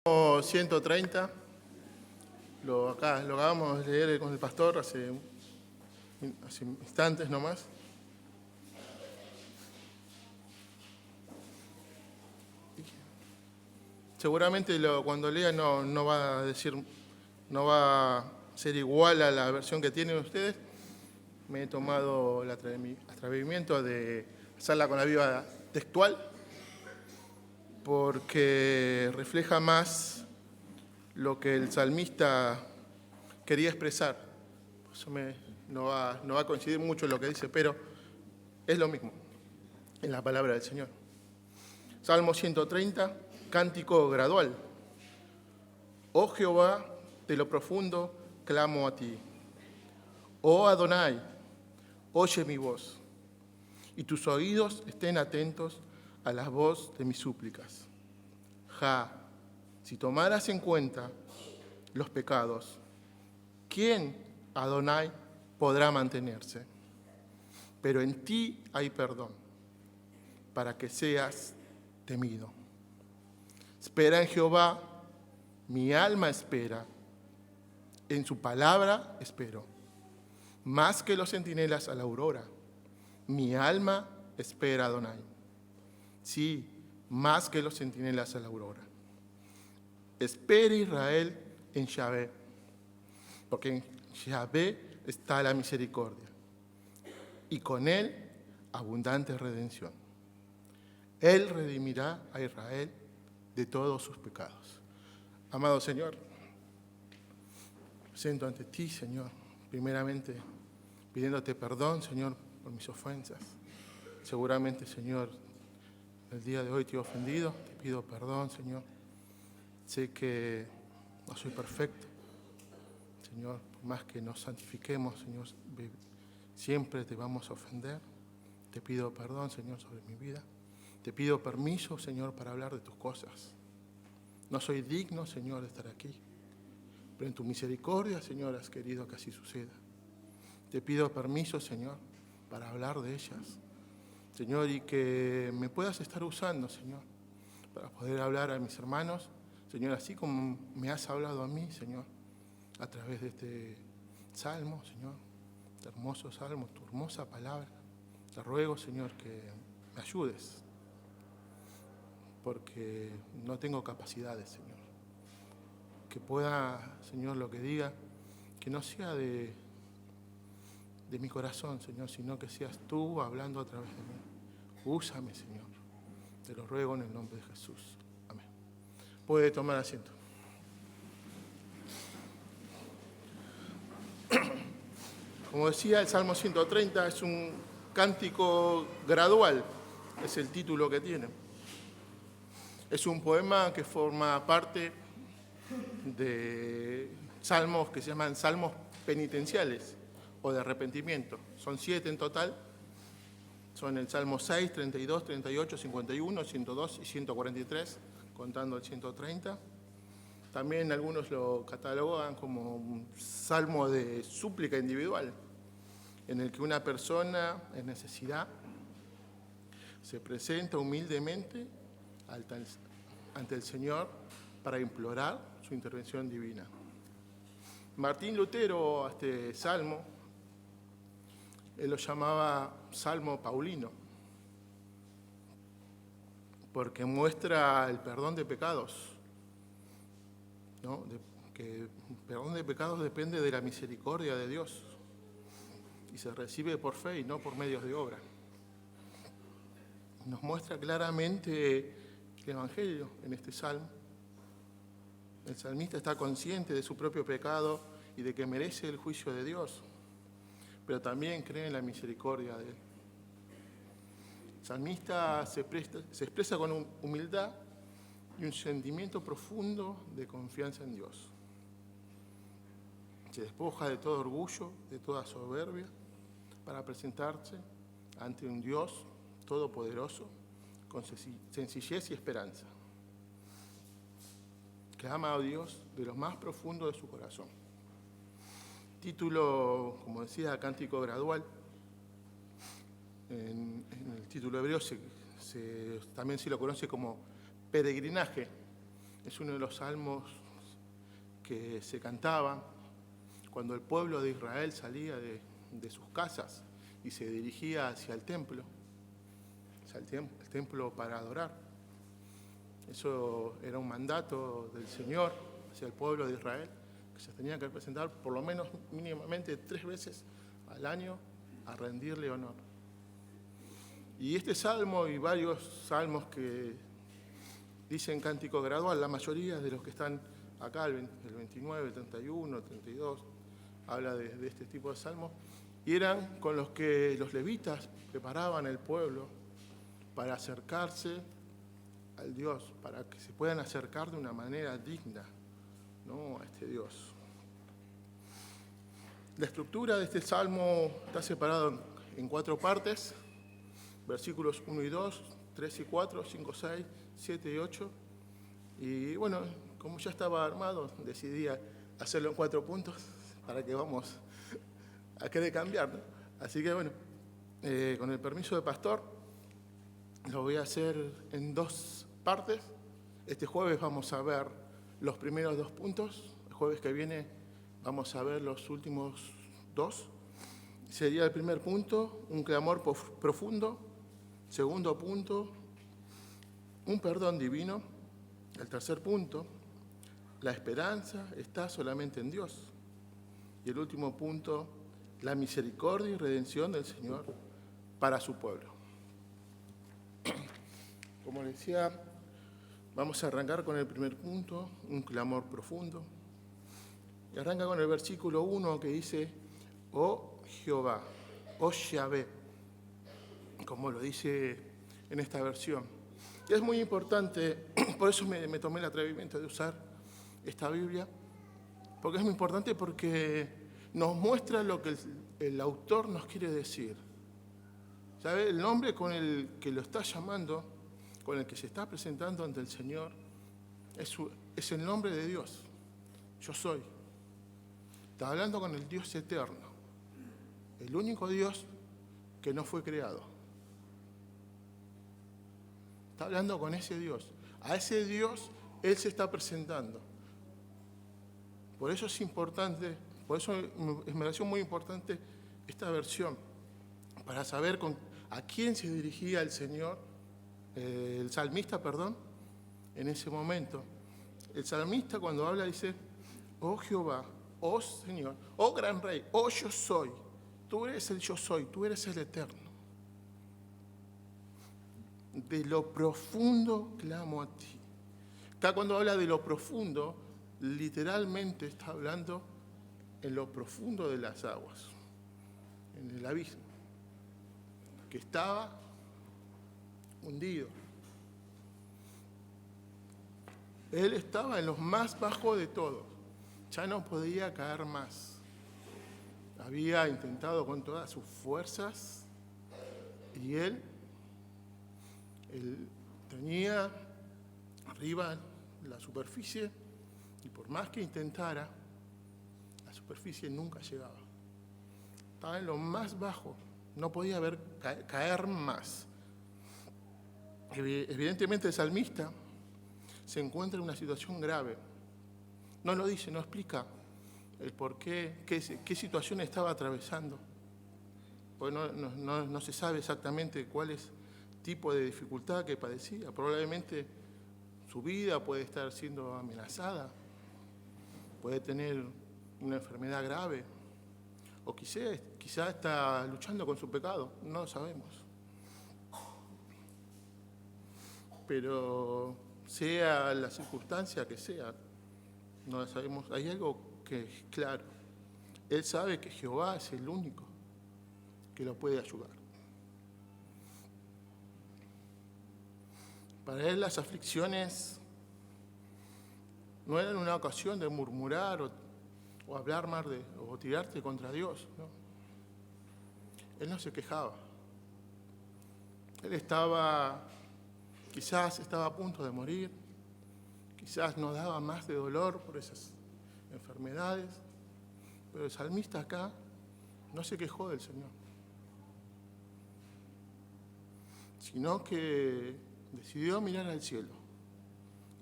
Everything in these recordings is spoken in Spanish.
130, lo acabamos de leer con el pastor hace instantes nomás. Seguramente cuando lea no va a ser igual a la versión que tienen ustedes. Me he tomado el atrevimiento de hacerla con la Biblia textual, porque refleja más lo que el salmista quería expresar. Por eso no va a coincidir mucho en lo que dice, pero es lo mismo en la palabra del Señor. Salmo 130, cántico gradual. Oh Jehová, de lo profundo clamo a ti. Oh Adonai, oye mi voz, y tus oídos estén atentos a la voz de mis súplicas. Si tomaras en cuenta los pecados, ¿quién, Adonai, podrá mantenerse? Pero en ti hay perdón, para que seas temido. Espera en Jehová, mi alma espera, en su palabra espero. Más que los centinelas a la aurora, mi alma espera a Adonai. Sí, más que los centinelas a la aurora. Espera Israel en Yahvé, porque en Yahvé está la misericordia, y con él abundante redención. Él redimirá a Israel de todos sus pecados. Amado Señor, presento ante ti, Señor, primeramente pidiéndote perdón, Señor, por mis ofensas. Seguramente, Señor, el día de hoy te he ofendido, te pido perdón, Señor. Sé que no soy perfecto, Señor, por más que nos santifiquemos, Señor, siempre te vamos a ofender. Te pido perdón, Señor, sobre mi vida. Te pido permiso, Señor, para hablar de tus cosas. No soy digno, Señor, de estar aquí, pero en tu misericordia, Señor, has querido que así suceda. Te pido permiso, Señor, para hablar de ellas, Señor, y que me puedas estar usando, Señor, para poder hablar a mis hermanos, Señor, así como me has hablado a mí, Señor, a través de este salmo, Señor, este hermoso salmo, tu hermosa palabra. Te ruego, Señor, que me ayudes, porque no tengo capacidades, Señor. Que pueda, Señor, lo que diga, que no sea de mi corazón, Señor, sino que seas tú hablando a través de mí. Úsame, Señor. Te lo ruego en el nombre de Jesús. Amén. Puede tomar asiento. Como decía, el Salmo 130 es un cántico gradual, es el título que tiene. Es un poema que forma parte de salmos que se llaman salmos penitenciales o de arrepentimiento. Son 7 en total. Son el Salmo 6, 32, 38, 51, 102 y 143, contando el 130. También algunos lo catalogan como un salmo de súplica individual, en el que una persona en necesidad se presenta humildemente ante el Señor para implorar su intervención divina. Martín Lutero, a este salmo, él lo llamaba Salmo Paulino, porque muestra el perdón de pecados, ¿no? Que el perdón de pecados depende de la misericordia de Dios y se recibe por fe y no por medios de obra. Nos muestra claramente el Evangelio en este salmo. El salmista está consciente de su propio pecado y de que merece el juicio de Dios, pero también cree en la misericordia de él. El salmista se expresa con humildad y un sentimiento profundo de confianza en Dios. Se despoja de todo orgullo, de toda soberbia, para presentarse ante un Dios todopoderoso con sencillez y esperanza, que ama a Dios de lo más profundo de su corazón. Título, como decía, cántico gradual. En el título hebreo también se lo conoce como peregrinaje, Es uno de los salmos que se cantaban cuando el pueblo de Israel salía de sus casas y se dirigía hacia el templo para adorar. Eso era un mandato del Señor hacia el pueblo de Israel, que se tenía que presentar por lo menos mínimamente 3 veces al año a rendirle honor. Y este salmo y varios salmos que dicen cántico gradual, la mayoría de los que están acá, el 29, el 31, el 32, habla de este tipo de salmos, y eran con los que los levitas preparaban el pueblo para acercarse al Dios, para que se puedan acercar de una manera digna, ¿no?, a este Dios. La estructura de este salmo está separada en 4 partes, versículos 1 y 2, 3 y 4, 5, 6, 7 y 8. Y bueno, como ya estaba armado, decidí hacerlo en 4 puntos para que vamos a querer cambiar, ¿no? Así que bueno, con el permiso del pastor, lo voy a hacer en 2 partes. Este jueves vamos a ver los primeros 2 puntos. El jueves que viene vamos a ver los últimos 2. Sería el primer punto, un clamor profundo. Segundo punto, un perdón divino. El tercer punto, la esperanza está solamente en Dios. Y el último punto, la misericordia y redención del Señor para su pueblo. Como les decía, vamos a arrancar con el primer punto, un clamor profundo. Y arranca con el versículo 1 que dice, oh Jehová, oh Yahvé, como lo dice en esta versión. Y es muy importante, por eso me tomé el atrevimiento de usar esta Biblia, porque es muy importante porque nos muestra lo que el autor nos quiere decir. ¿Sabe? El nombre con el que lo está llamando, con el que se está presentando ante el Señor, es el nombre de Dios. Yo soy. Está hablando con el Dios eterno, el único Dios que no fue creado. Está hablando con ese Dios. A ese Dios Él se está presentando. Por eso es importante, por eso me pareció muy importante esta versión, para saber a quién se dirigía el Señor, el salmista, en ese momento. El salmista cuando habla dice, oh Jehová, oh Señor, oh gran Rey, oh yo soy. Tú eres el yo soy, tú eres el eterno. De lo profundo clamo a ti. Acá cuando habla de lo profundo, literalmente está hablando en lo profundo de las aguas, en el abismo, que estaba hundido. Él estaba en lo más bajo de todo, ya no podía caer más. Había intentado con todas sus fuerzas y él tenía arriba la superficie y por más que intentara, la superficie nunca llegaba. Estaba en lo más bajo, no podía caer más. Evidentemente el salmista se encuentra en una situación grave. No lo dice, no explica el por qué, qué situación estaba atravesando. Porque no se sabe exactamente cuál es el tipo de dificultad que padecía. Probablemente su vida puede estar siendo amenazada, puede tener una enfermedad grave, o quizá está luchando con su pecado, no lo sabemos. Pero sea la circunstancia que sea, no lo sabemos. Hay algo que es claro. Él sabe que Jehová es el único que lo puede ayudar. Para él las aflicciones no eran una ocasión de murmurar o hablar mal o tirarte contra Dios, ¿no? Él no se quejaba. Él quizás estaba a punto de morir, quizás no daba más de dolor por esas enfermedades, pero el salmista acá no se quejó del Señor, sino que decidió mirar al cielo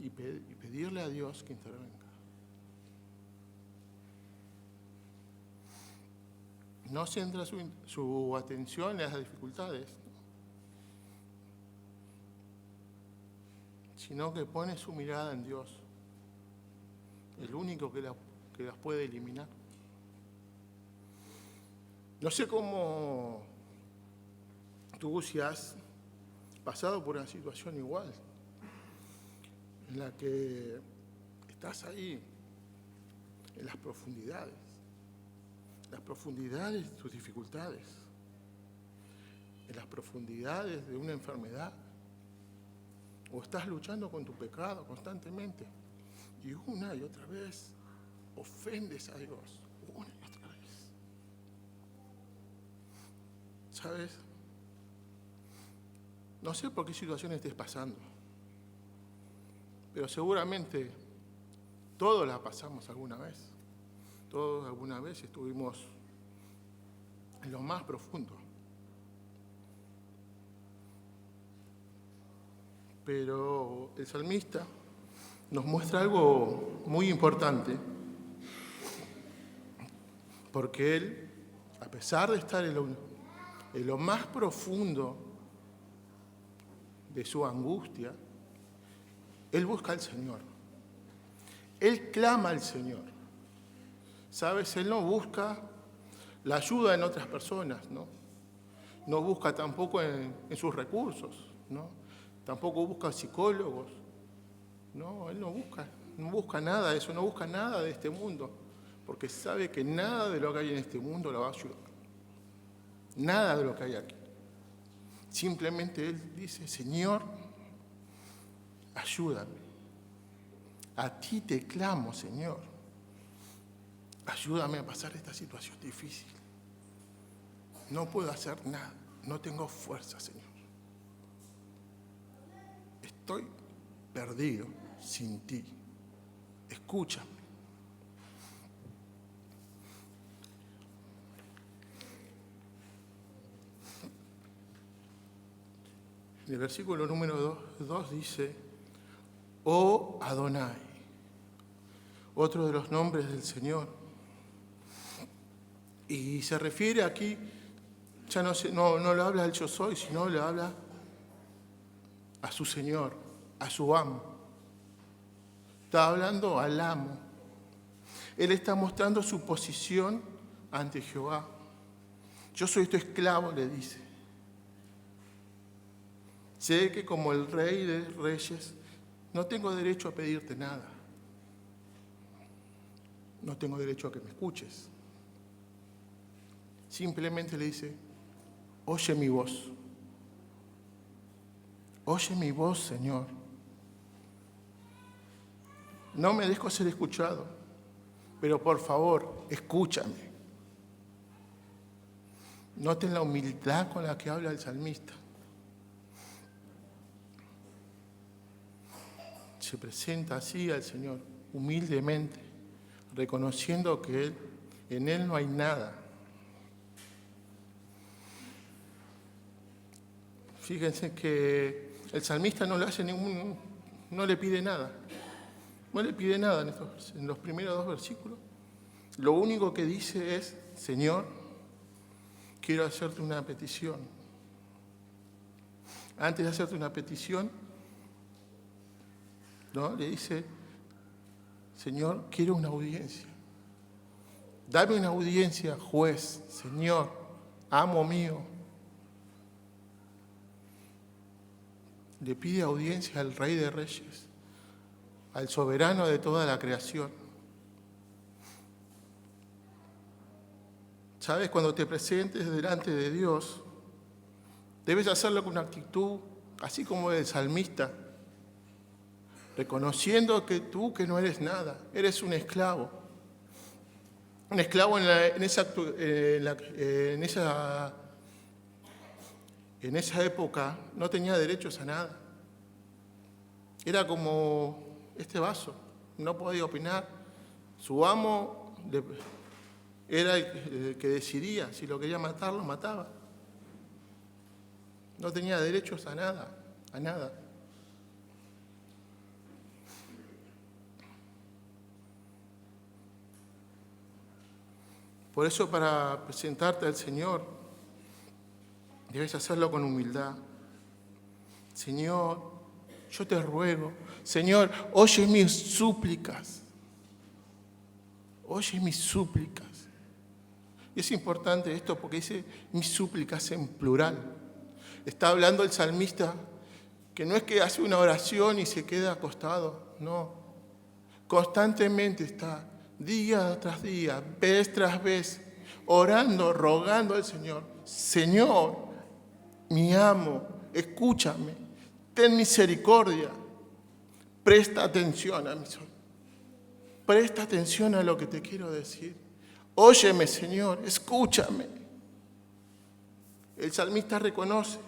y pedirle a Dios que intervenga. No centra su atención en las dificultades, sino que pone su mirada en Dios, el único que las puede eliminar. No sé cómo tú, si has pasado por una situación igual, en la que estás ahí, en las profundidades de tus dificultades, en las profundidades de una enfermedad, o estás luchando con tu pecado constantemente y una y otra vez ofendes a Dios, una y otra vez. ¿Sabes? No sé por qué situación estés pasando, pero seguramente todos la pasamos alguna vez. Todos alguna vez estuvimos en lo más profundo. Pero el salmista nos muestra algo muy importante, porque él, a pesar de estar en lo más profundo de su angustia, él busca al Señor. Él clama al Señor. ¿Sabes? Él no busca la ayuda en otras personas, ¿no? No busca tampoco en sus recursos, ¿no? Tampoco busca psicólogos. No, él no busca nada de eso, no busca nada de este mundo, porque sabe que nada de lo que hay en este mundo lo va a ayudar. Nada de lo que hay aquí. Simplemente él dice, Señor, ayúdame. A ti te clamo, Señor. Ayúdame a pasar esta situación difícil. No puedo hacer nada. No tengo fuerza, Señor. Estoy perdido sin ti. Escúchame. En el versículo número 2 dice, Oh Adonai, otro de los nombres del Señor. Y se refiere aquí, ya no le habla al yo soy, sino le habla a su Señor, a su amo. Está hablando al amo. Él está mostrando su posición ante Jehová. Yo soy tu esclavo, le dice. Sé que como el Rey de Reyes, no tengo derecho a pedirte nada. No tengo derecho a que me escuches. Simplemente le dice, oye mi voz. Oye mi voz, Señor. No me dejo ser escuchado, pero por favor, escúchame. Noten la humildad con la que habla el salmista. Se presenta así al Señor, humildemente, reconociendo que en Él no hay nada. Fíjense que el salmista no le pide nada. No le pide nada en los primeros 2 versículos. Lo único que dice es, Señor, quiero hacerte una petición. Antes de hacerte una petición, ¿no? Le dice, Señor, quiero una audiencia. Dame una audiencia, juez, Señor, amo mío. Le pide audiencia al Rey de Reyes, al soberano de toda la creación. ¿Sabes? Cuando te presentes delante de Dios, debes hacerlo con una actitud, así como el salmista, reconociendo que tú que no eres nada, eres un esclavo. Un esclavo en esa época no tenía derechos a nada. Era como este vaso, no podía opinar. Su amo era el que decidía, si lo quería matar, lo mataba. No tenía derechos a nada, a nada. Por eso para presentarte al Señor, debes hacerlo con humildad. Señor, yo te ruego, Señor, oye mis súplicas. Oye mis súplicas. Y es importante esto porque dice mis súplicas en plural. Está hablando el salmista que no es que hace una oración y se queda acostado, no. Constantemente está, día tras día, vez tras vez, orando, rogando al Señor. Señor, mi amo, escúchame, ten misericordia, presta atención a mis oídos. Presta atención a lo que te quiero decir. Óyeme, Señor, escúchame. El salmista reconoce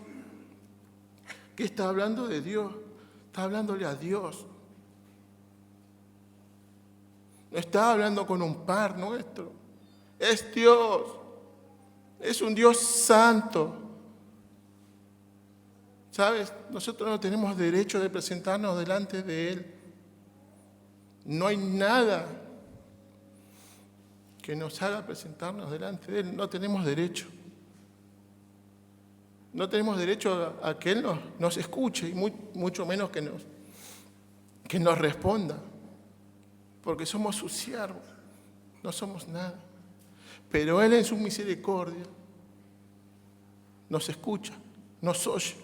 que está hablando de Dios, está hablándole a Dios. No está hablando con un par nuestro. Es Dios. Es un Dios santo. ¿Sabes? Nosotros no tenemos derecho de presentarnos delante de Él. No hay nada que nos haga presentarnos delante de Él. No tenemos derecho. No tenemos derecho a que Él nos escuche y mucho menos que nos responda. Porque somos sus siervos, no somos nada. Pero Él en su misericordia nos escucha, nos oye.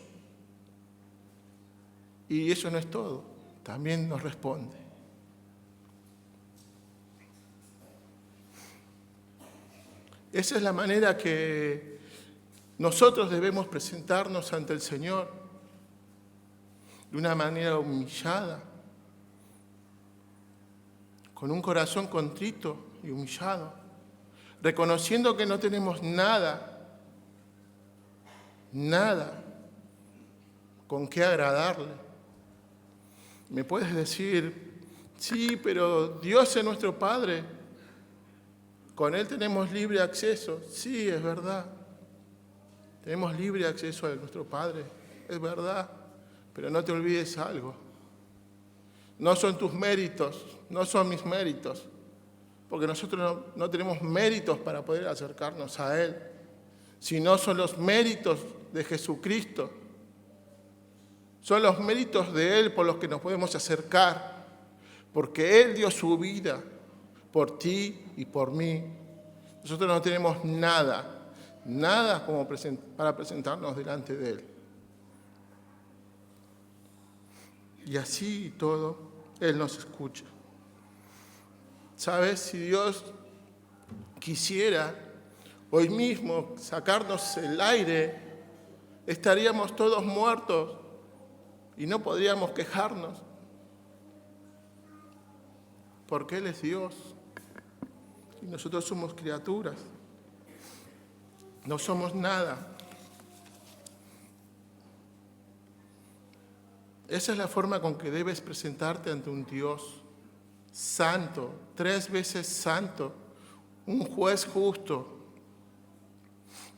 Y eso no es todo, también nos responde. Esa es la manera que nosotros debemos presentarnos ante el Señor, de una manera humillada, con un corazón contrito y humillado, reconociendo que no tenemos nada con qué agradarle. Me puedes decir, sí, pero Dios es nuestro Padre, con Él tenemos libre acceso. Sí, es verdad, tenemos libre acceso a nuestro Padre, es verdad, pero no te olvides algo. No son tus méritos, no son mis méritos, porque nosotros no tenemos méritos para poder acercarnos a Él, sino son los méritos de Jesucristo. Son los méritos de Él por los que nos podemos acercar, porque Él dio su vida por ti y por mí. Nosotros no tenemos nada como para presentarnos delante de Él. Y así y todo, Él nos escucha. ¿Sabes? Si Dios quisiera hoy mismo sacarnos el aire, estaríamos todos muertos y no podríamos quejarnos. Porque Él es Dios y nosotros somos criaturas. No somos nada. Esa es la forma con que debes presentarte ante un Dios santo, 3 veces santo, un juez justo,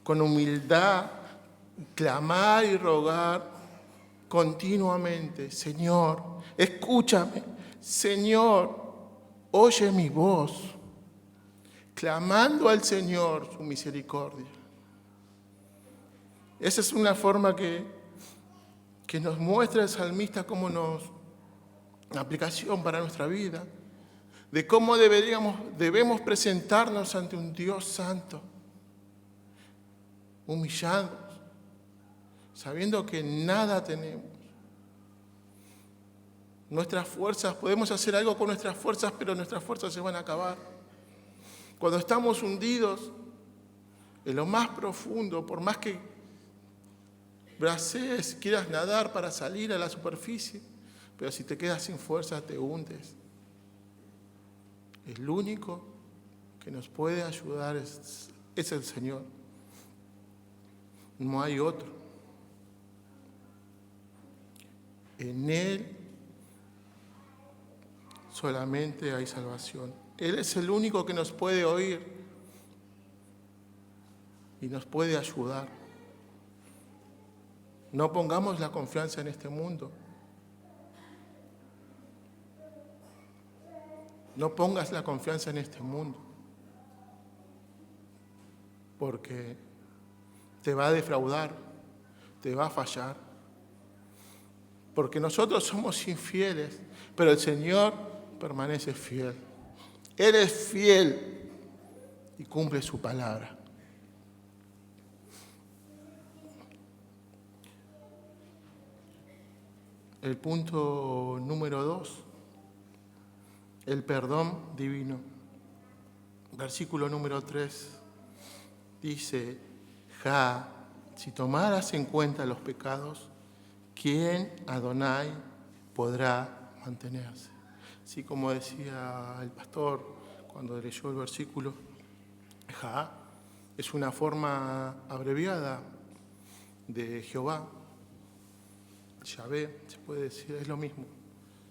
con humildad, clamar y rogar continuamente, Señor, escúchame, Señor, oye mi voz, clamando al Señor su misericordia. Esa es una forma que nos muestra el salmista como una aplicación para nuestra vida, de cómo debemos presentarnos ante un Dios santo, humillados, sabiendo que nada tenemos. Nuestras fuerzas, podemos hacer algo con nuestras fuerzas, pero nuestras fuerzas se van a acabar. Cuando estamos hundidos en lo más profundo, por más que bracees, quieras nadar para salir a la superficie, pero si te quedas sin fuerza te hundes. El único que nos puede ayudar es el Señor. No hay otro. En Él solamente hay salvación. Él es el único que nos puede oír y nos puede ayudar. No pongamos la confianza en este mundo. No pongas la confianza en este mundo. porque te va a defraudar, te va a fallar, porque nosotros somos infieles, pero el Señor permanece fiel. Él es fiel y cumple su palabra. El punto número 2, el perdón divino. Versículo número 3 dice: Ja, si tomaras en cuenta los pecados, ¿quién, Adonai, podrá mantenerse? Así como decía el pastor cuando leyó el versículo, Ja es una forma abreviada de Jehová. Yahvé, se puede decir, es lo mismo.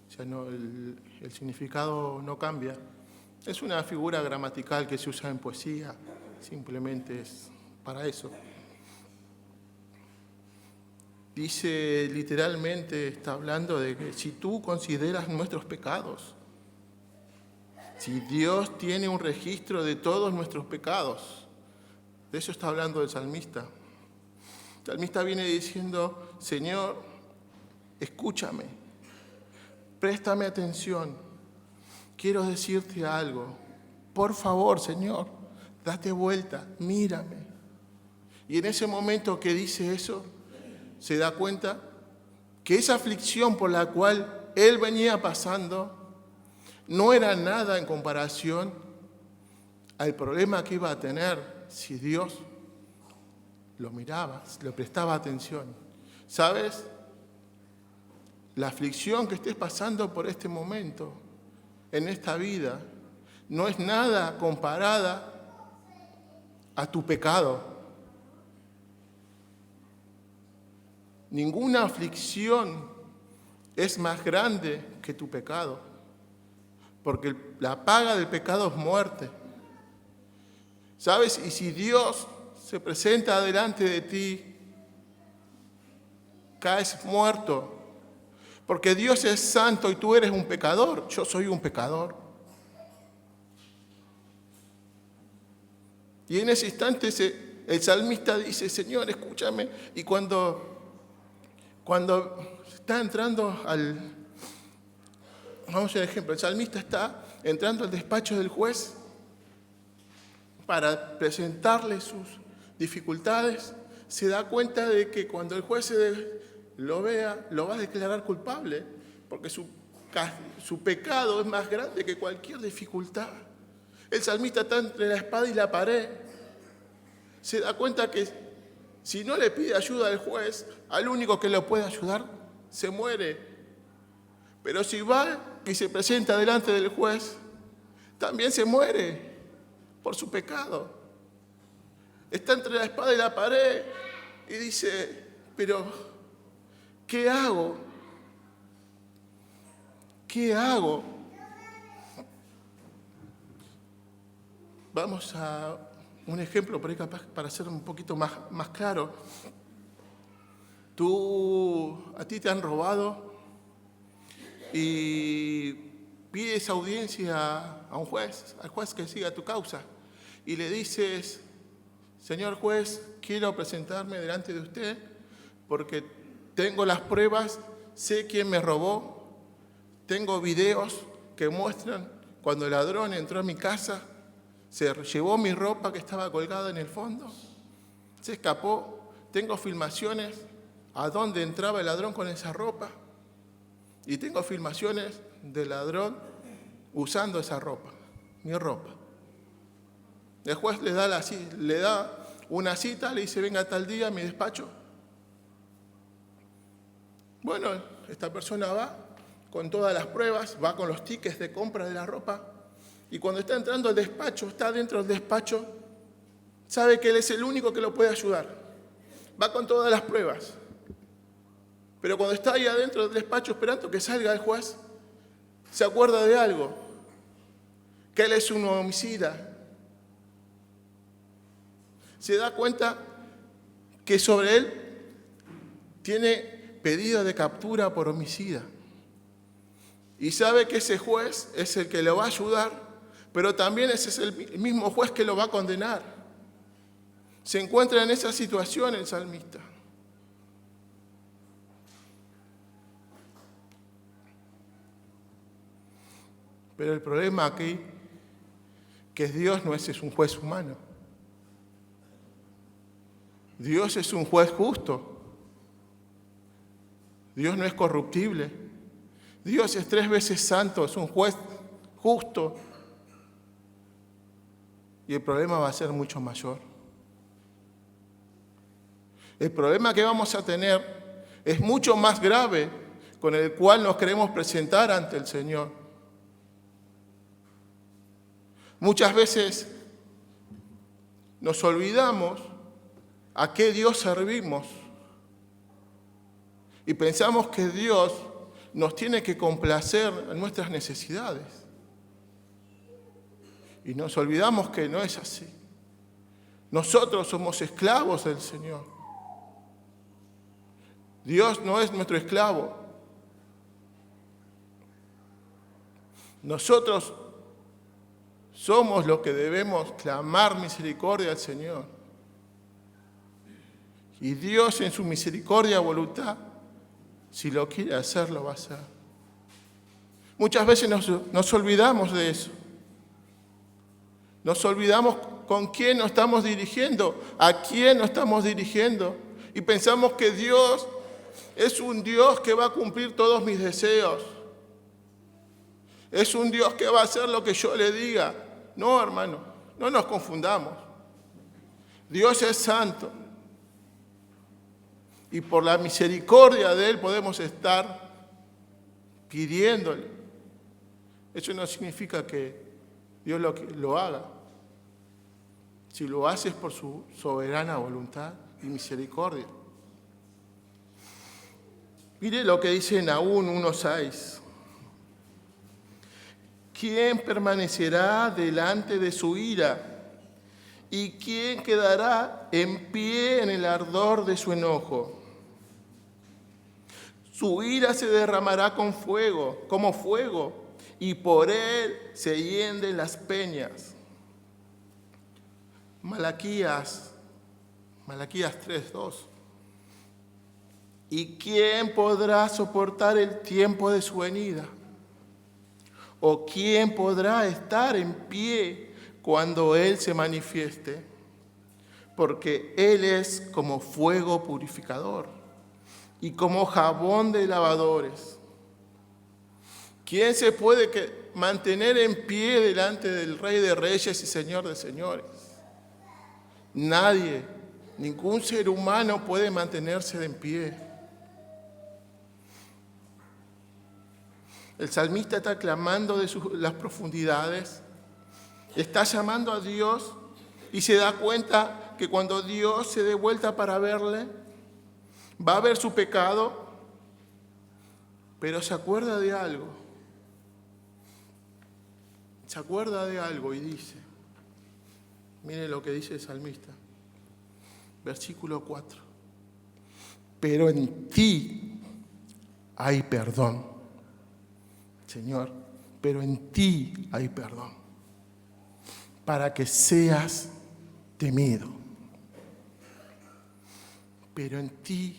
O sea, no, el significado no cambia. Es una figura gramatical que se usa en poesía, simplemente es para eso. Dice literalmente, está hablando de que si tú consideras nuestros pecados, si Dios tiene un registro de todos nuestros pecados, de eso está hablando el salmista. El salmista viene diciendo: Señor, escúchame, préstame atención, quiero decirte algo. Por favor, Señor, date vuelta, mírame. Y en ese momento que dice eso, se da cuenta que esa aflicción por la cual él venía pasando no era nada en comparación al problema que iba a tener si Dios lo miraba, le prestaba atención. ¿Sabes? La aflicción que estés pasando por este momento, en esta vida, no es nada comparada a tu pecado. Ninguna aflicción es más grande que tu pecado, porque la paga del pecado es muerte. ¿Sabes? Y si Dios se presenta delante de ti, caes muerto, porque Dios es santo y tú eres un pecador. Yo soy un pecador. Y en ese instante el salmista dice: Señor, escúchame. Y cuando está entrando vamos a ver ejemplo, el salmista está entrando al despacho del juez para presentarle sus dificultades, se da cuenta de que cuando el juez lo vea, lo va a declarar culpable, porque su pecado es más grande que cualquier dificultad. El salmista está entre la espada y la pared. Se da cuenta que si no le pide ayuda al juez, al único que lo puede ayudar, se muere. Pero si va y se presenta delante del juez, también se muere por su pecado. Está entre la espada y la pared y dice: pero ¿qué hago? ¿Qué hago? Vamos a un ejemplo por ahí capaz para ser un poquito más claro. A ti te han robado y pides audiencia a un juez, al juez que siga tu causa, y le dices: Señor juez, quiero presentarme delante de usted porque tengo las pruebas, sé quién me robó, tengo videos que muestran cuando el ladrón entró a mi casa, se llevó mi ropa que estaba colgada en el fondo, se escapó, tengo filmaciones a dónde entraba el ladrón con esa ropa y tengo filmaciones del ladrón usando esa ropa, mi ropa. El juez le da una cita, le dice: venga tal día a mi despacho. Bueno, esta persona va con todas las pruebas, va con los tickets de compra de la ropa, y cuando está entrando al despacho, está dentro del despacho, sabe que él es el único que lo puede ayudar. Va con todas las pruebas. Pero cuando está ahí adentro del despacho esperando que salga el juez, se acuerda de algo, que él es un homicida. Se da cuenta que sobre él tiene pedido de captura por homicida. Y sabe que ese juez es el que lo va a ayudar, pero también ese es el mismo juez que lo va a condenar. Se encuentra en esa situación el salmista. Pero el problema aquí, que Dios no es un juez humano. Dios es un juez justo. Dios no es corruptible. Dios es 3 veces santo, es un juez justo. Y el problema va a ser mucho mayor. El problema que vamos a tener es mucho más grave, con el cual nos queremos presentar ante el Señor. Muchas veces nos olvidamos a qué Dios servimos y pensamos que Dios nos tiene que complacer en nuestras necesidades. Y nos olvidamos que no es así. Nosotros somos esclavos del Señor. Dios no es nuestro esclavo. Nosotros somos los que debemos clamar misericordia al Señor. Y Dios en su misericordia y voluntad, si lo quiere hacer, lo va a hacer. Muchas veces nos olvidamos de eso. Nos olvidamos con quién nos estamos dirigiendo, a quién nos estamos dirigiendo. Y pensamos que Dios es un Dios que va a cumplir todos mis deseos. Es un Dios que va a hacer lo que yo le diga. No, hermano, no nos confundamos. Dios es santo. Y por la misericordia de Él podemos estar pidiéndole. Eso no significa que Dios lo haga. Si lo hace es por su soberana voluntad y misericordia. Mire lo que dice Nahum 1:6. ¿Quién permanecerá delante de su ira? ¿Y quién quedará en pie en el ardor de su enojo? Su ira se derramará como fuego, y por él se hienden las peñas. Malaquías 3:2. ¿Y quién podrá soportar el tiempo de su venida? ¿O quién podrá estar en pie cuando Él se manifieste? Porque Él es como fuego purificador y como jabón de lavadores. ¿Quién se puede mantener en pie delante del Rey de Reyes y Señor de Señores? Nadie, ningún ser humano puede mantenerse en pie. El salmista está clamando de las profundidades, está llamando a Dios y se da cuenta que cuando Dios se dé vuelta para verle, va a ver su pecado, pero se acuerda de algo. Se acuerda de algo y dice, mire lo que dice el salmista, versículo 4. Pero en ti hay perdón. Señor, pero en ti hay perdón, para que seas temido. Pero en ti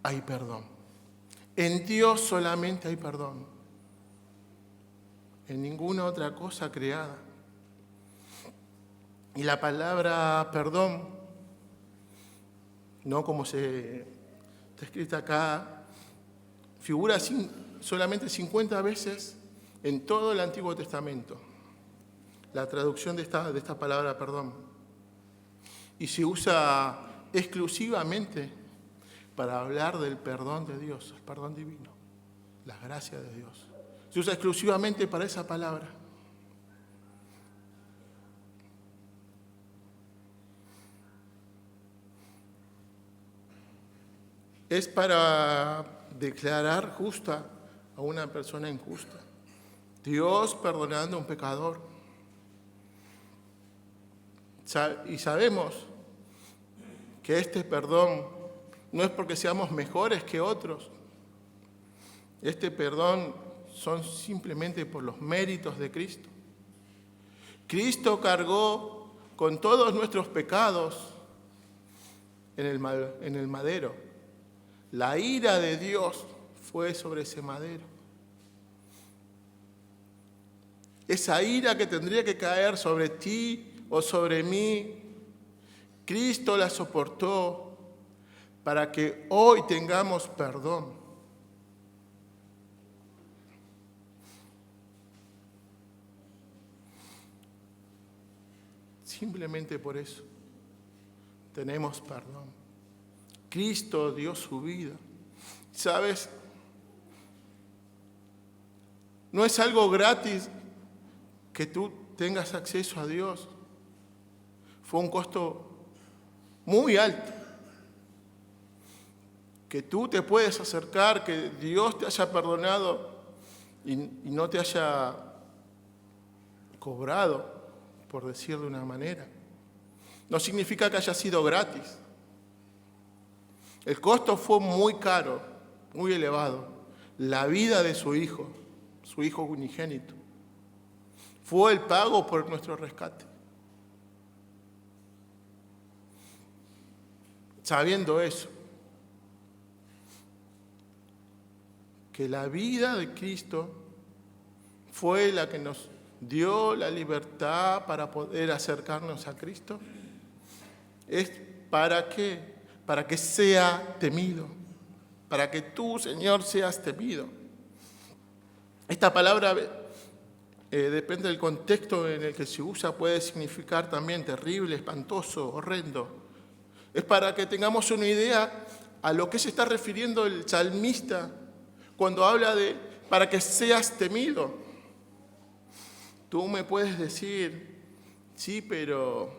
hay perdón. En Dios solamente hay perdón. En ninguna otra cosa creada. Y la palabra perdón, no como se está escrita acá, figura solamente 50 veces en todo el Antiguo Testamento, la traducción de esta palabra perdón. Y se usa exclusivamente para hablar del perdón de Dios, el perdón divino, la gracia de Dios. Se usa exclusivamente para esa palabra. Es para declarar justa a una persona injusta. Dios perdonando a un pecador. Y sabemos que este perdón no es porque seamos mejores que otros. Este perdón son simplemente por los méritos de Cristo. Cristo cargó con todos nuestros pecados en el madero. La ira de Dios fue sobre ese madero. Esa ira que tendría que caer sobre ti o sobre mí, Cristo la soportó para que hoy tengamos perdón. Simplemente por eso tenemos perdón. Cristo dio su vida. ¿Sabes? No es algo gratis que tú tengas acceso a Dios. Fue un costo muy alto. Que tú te puedes acercar, que Dios te haya perdonado y no te haya cobrado, por decir de una manera. No significa que haya sido gratis. El costo fue muy caro, muy elevado. La vida de su hijo unigénito, fue el pago por nuestro rescate. Sabiendo eso, que la vida de Cristo fue la que nos dio la libertad para poder acercarnos a Cristo, es para que sea temido, para que tú, Señor, seas temido. Esta palabra, depende del contexto en el que se usa, puede significar también terrible, espantoso, horrendo. Es para que tengamos una idea a lo que se está refiriendo el salmista cuando habla de para que seas temido. Tú me puedes decir, sí, pero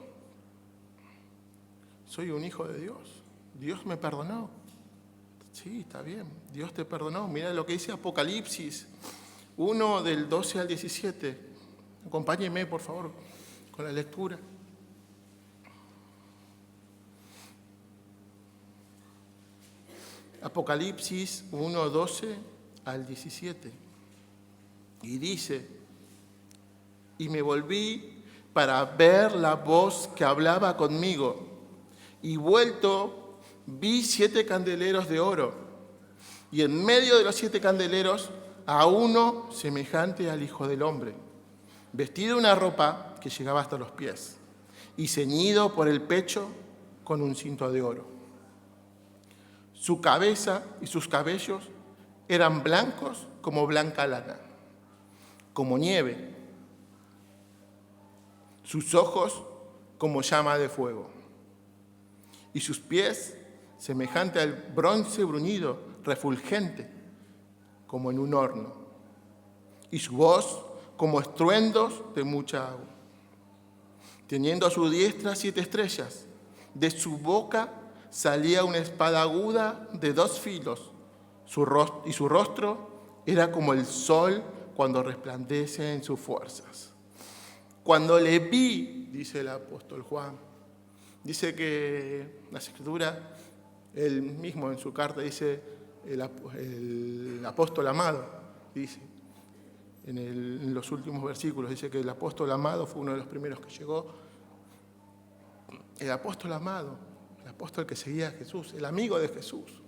soy un hijo de Dios. Dios me perdonó. Sí, está bien, Dios te perdonó. Mira lo que dice Apocalipsis 1, del 12 al 17. Acompáñeme, por favor, con la lectura. Apocalipsis 1, 12 al 17. Y dice, y me volví para ver la voz que hablaba conmigo, y vuelto vi 7 candeleros de oro, y en medio de los 7 candeleros a uno semejante al Hijo del Hombre, vestido de una ropa que llegaba hasta los pies, y ceñido por el pecho con un cinto de oro. Su cabeza y sus cabellos eran blancos como blanca lana, como nieve, sus ojos como llama de fuego, y sus pies semejante al bronce bruñido, refulgente, como en un horno, y su voz como estruendos de mucha agua. Teniendo a su diestra 7 estrellas, de su boca salía una espada aguda de 2 filos, y su rostro era como el sol cuando resplandece en sus fuerzas. Cuando le vi, dice el apóstol Juan, dice que la Escritura, él mismo en su carta dice, el apóstol amado, dice, en los últimos versículos, dice que el apóstol amado fue uno de los primeros que llegó. El apóstol amado, el apóstol que seguía a Jesús, el amigo de Jesús.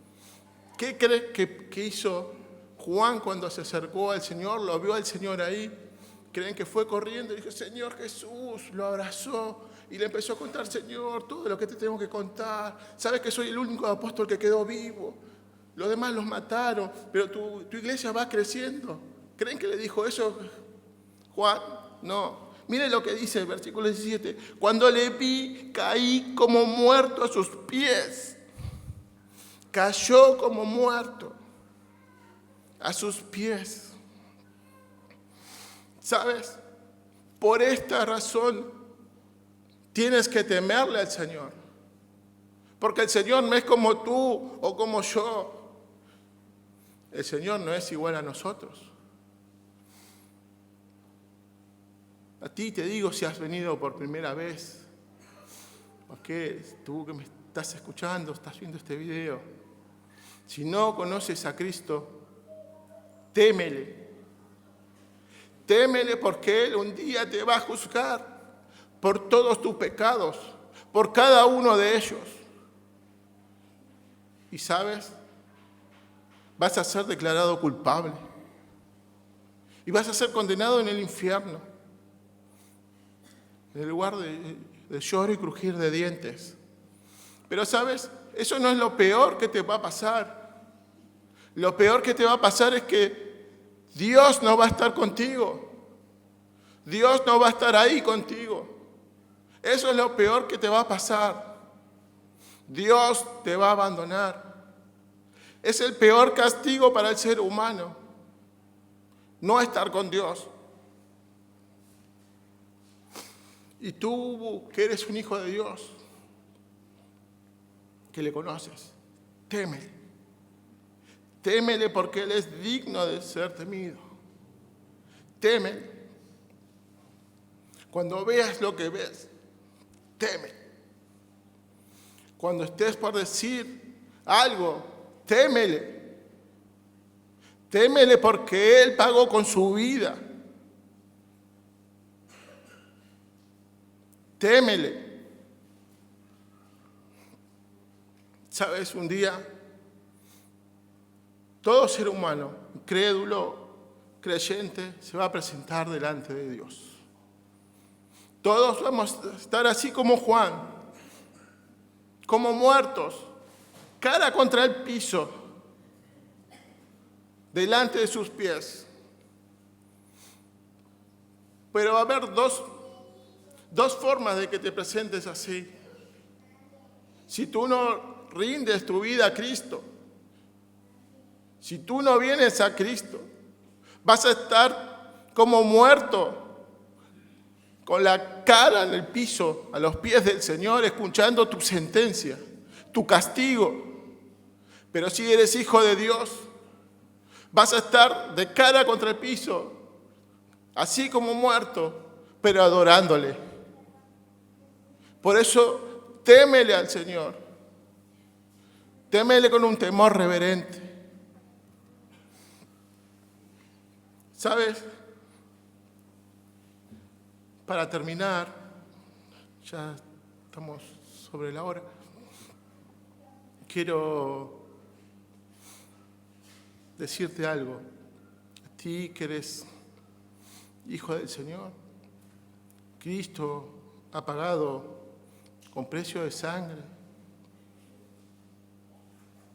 ¿Qué crees que hizo Juan cuando se acercó al Señor? Lo vio al Señor ahí. ¿Creen que fue corriendo y dijo, Señor Jesús? Lo abrazó y le empezó a contar, Señor, todo lo que te tengo que contar. Sabes que soy el único apóstol que quedó vivo. Los demás los mataron, pero tu iglesia va creciendo. ¿Creen que le dijo eso Juan? No. Miren lo que dice el versículo 17. Cuando le vi, caí como muerto a sus pies. Cayó como muerto a sus pies. ¿Sabes? Por esta razón tienes que temerle al Señor. Porque el Señor no es como tú o como yo. El Señor no es igual a nosotros. A ti te digo, si has venido por primera vez, porque tú que me estás escuchando, estás viendo este video, si no conoces a Cristo, témele. Témele porque Él un día te va a juzgar por todos tus pecados, por cada uno de ellos. Y sabes, vas a ser declarado culpable. Y vas a ser condenado en el infierno. En el lugar de lloro y crujir de dientes. Pero sabes, eso no es lo peor que te va a pasar. Lo peor que te va a pasar es que Dios no va a estar contigo. Dios no va a estar ahí contigo. Eso es lo peor que te va a pasar. Dios te va a abandonar. Es el peor castigo para el ser humano. No estar con Dios. Y tú, que eres un hijo de Dios, que le conoces, témele. Témele porque Él es digno de ser temido. Témele. Cuando veas lo que ves, teme. Cuando estés por decir algo, témele. Témele porque Él pagó con su vida. Témele. Sabes, un día, todo ser humano, crédulo, creyente, se va a presentar delante de Dios. Todos vamos a estar así como Juan, como muertos, cara contra el piso, delante de sus pies. Pero va a haber dos formas de que te presentes así. Si tú no rindes tu vida a Cristo, si tú no vienes a Cristo, vas a estar como muerto, con la cara en el piso, a los pies del Señor, escuchando tu sentencia, tu castigo. Pero si eres hijo de Dios, vas a estar de cara contra el piso, así como muerto, pero adorándole. Por eso, témele al Señor. Témele con un temor reverente. ¿Sabes? Para terminar, ya estamos sobre la hora, quiero decirte algo. A ti que eres hijo del Señor, Cristo ha pagado con precio de sangre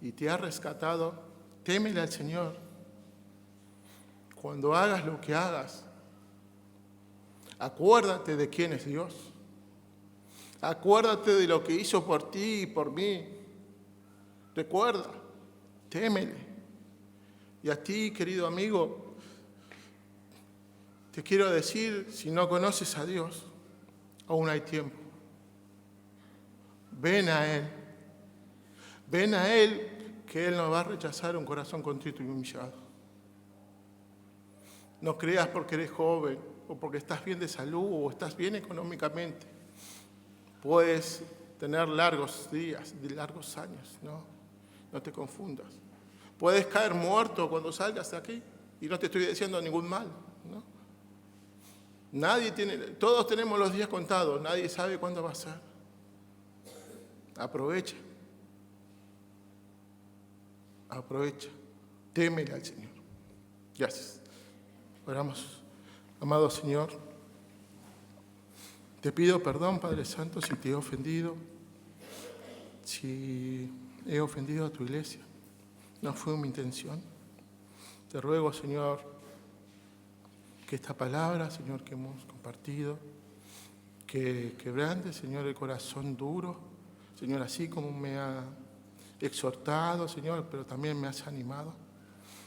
y te ha rescatado. Témele al Señor. Cuando hagas lo que hagas, acuérdate de quién es Dios. Acuérdate de lo que hizo por ti y por mí. Recuerda, témele. Y a ti, querido amigo, te quiero decir, si no conoces a Dios, aún hay tiempo. Ven a Él. Ven a Él, que Él no va a rechazar un corazón contrito y humillado. No creas porque eres joven, o porque estás bien de salud, o estás bien económicamente. Puedes tener largos días, largos años, no te confundas. Puedes caer muerto cuando salgas de aquí, y no te estoy diciendo ningún mal, ¿no? Todos tenemos los días contados, nadie sabe cuándo va a ser. Aprovecha, témele al Señor. Gracias. Oramos. Amado Señor, te pido perdón, Padre Santo, si te he ofendido, si he ofendido a tu iglesia. No fue mi intención. Te ruego, Señor, que esta palabra, Señor, que hemos compartido, que quebrante, Señor, el corazón duro, Señor, así como me ha exhortado, Señor, pero también me has animado.